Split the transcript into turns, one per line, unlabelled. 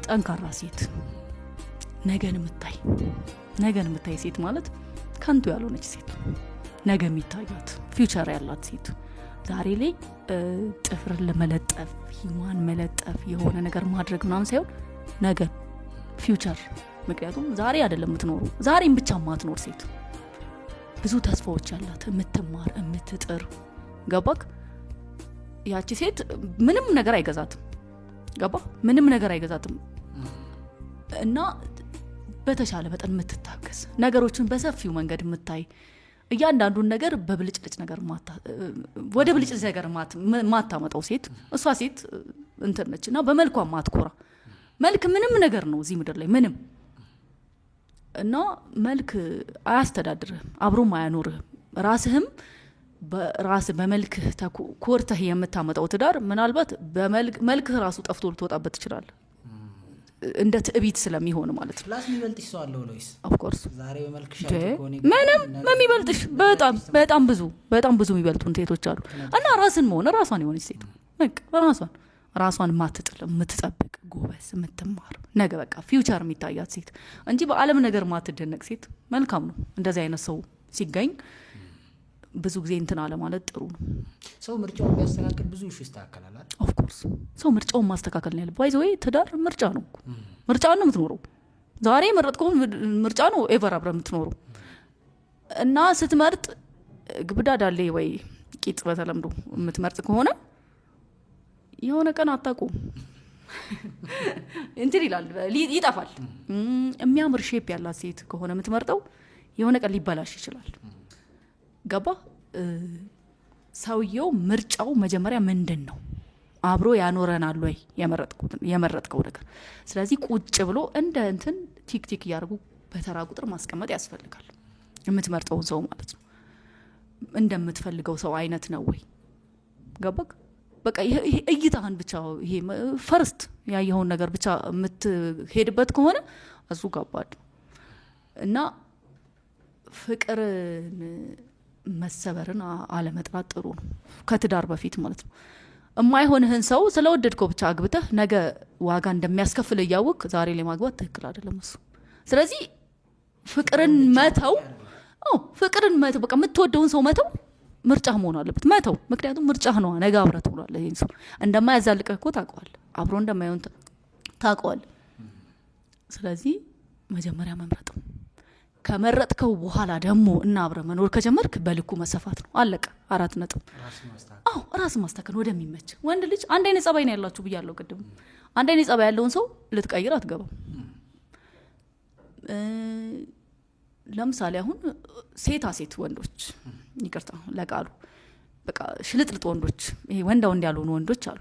ጠንካራ ሴት ነገን የምታይ ሴት ማለት ከንቱ ያልሆነች ሴት ነገ የሚታያት ፊውቸር ያላት ሴት ዛሬ ላይ ጥፍር ለመለጠፍ ሂማን መለጠፍ የሆነ ነገር ማድረግ ምናምን ሳይሆን ነገ ፊውቸር ምክንያቱም ዛሬ አይደለም የምትኖረው ዛሬም ብቻ ማትኖር ሴት ብዙ ተስፋዎች ያላት የምትማር የምትጥር ገባክ ያቺ ሴት ምንም ነገር አይገዛትም ገባ ምንም ነገር አይገዛትም እና በተሻለ መጠን የምትታገስ ነገሮችን በሰፊው መንገድ የምታይ እያንዳንዱን ነገር በብልጭልጭ ነገር ወደ ብልጭልጭ ነገር ማታመጣው ሴት እሷ ሴት እንትን ነችና በመልኳ ማትኮራ መልክ ምንም ነገር ነው እዚህ ምድር ላይ ምንም እና መልክ አያስተዳድርህም አብሮም አያኖርህም ራስህም በራስ በመልክ ኮርተህ የምታመጣው ትዳር ምናልባት በመልክ ራሱ ጠፍቶ ልትወጣበት ይችላል እንደ ትዕቢት ስለሚሆን ማለት ነው
ፕላስ የሚበልጥሽ ሰው አለው ሎይስ
ኦፍ ኮርስ
ዛሬ በመልክ ሻት ኮኒ
ምንም የሚበልጥሽ በጣም ብዙ የሚበልጡን ሴቶች አሉ እና ራሷን የሆነች ሴት በቃ ራሷን ማትጥል የምትጠብቅ ጎበዝ የምትማር ነገ በቃ ፊውቸር የሚታያት ሴት እንጂ በአለም ነገር ማትደነቅ ሴት መልካም ነው እንደዚህ አይነት ሰው ሲገኝ ብዙ ጊዜ እንትን አለ ማለት ጥሩ ነው
ሰው ምርጫውን ቢያስተካክል ብዙ እሺ ይስተካከላል
ኦፍ ኮርስ ሰው ምርጫውን ማስተካከል ነው ያለው ባይ ዘ ወይ ትዳር ምርጫ ነው ምርጫ ነው የምትኖረው ዛሬ መረጥከው ምርጫ ነው ኤቨር አብረህ የምትኖረው እና ስትመርጥ ግብዳ ዳሌ ወይ ቂጥ በተለምዶ የምትመርጥ ከሆነ የሆነ ቀን አታውቁም እንትን ይላል ይጠፋል የሚያምር ሼፕ ያላት ሴት ከሆነ የምትመርጠው የሆነ ቀን ሊበላሽ ይችላል ገባ ሰውየው ምርጫው መጀመሪያ ምንድነው አብሮ ያኖረናል ወይ የመረጥከው ነገር ስለዚህ ቁጭ ብሎ እንደ እንትን ቲክ ያርጉ በተራ ቁጥር ማስቀመጥ ያስፈልጋል የምትመርጠው ሰው ማለት ነው እንደምትፈልገው ሰው አይነት ነው ወይ ገባክ በቃ ይሄ እይታህን ብቻ ይሄ ፈርስት ያየውን ነገር ብቻ የምትሄድበት ከሆነ እሱ ከባድ እና ፍቅርን መሰበርን አለመጥራት ጥሩ ነው ከትዳር በፊት ማለት ነው የማይሆንህን ሰው ስለወደድከው ብቻ አግብተህ ነገ ዋጋ እንደሚያስከፍል ያወቅ ዛሬ ላይ ማግባት ትክክል አይደለም እሱ ስለዚህ ፍቅርን መተው በቃ የምትወደውን ሰው መተው ምርጫህ መሆን አለበት መተው ምክንያቱም ምርጫህ ነው ነገ አብረህ ትውላለህ ይሄን ሰው እንደማያዛልቅህ እኮ ታውቀዋለህ አብሮ እንደማይሆን ታውቀዋለህ ስለዚህ መጀመሪያ መምረጥ ከመረጥከው በኋላ ደግሞ እና አብረህ መኖር ከጀመርክ በልኩ መሰፋት ነው አለቀ 4 ነጥብ ራስ ማስተካከል ወደሚመች ወንድ ልጅ አንድ አይነት ጸባይ ነው ያላችሁ ብያለሁ ቅድም አንድ አይነት ጸባይ ያለውን ሰው ልትቀይር አትገባም ለምሳሌ አሁን ሴት ወንዶች ይቅርታ ለቃሉ በቃ ሽልጥልጥ ወንዶች ይሄ ወንዳው እንዲያልሆኑ ወንዶች አሉ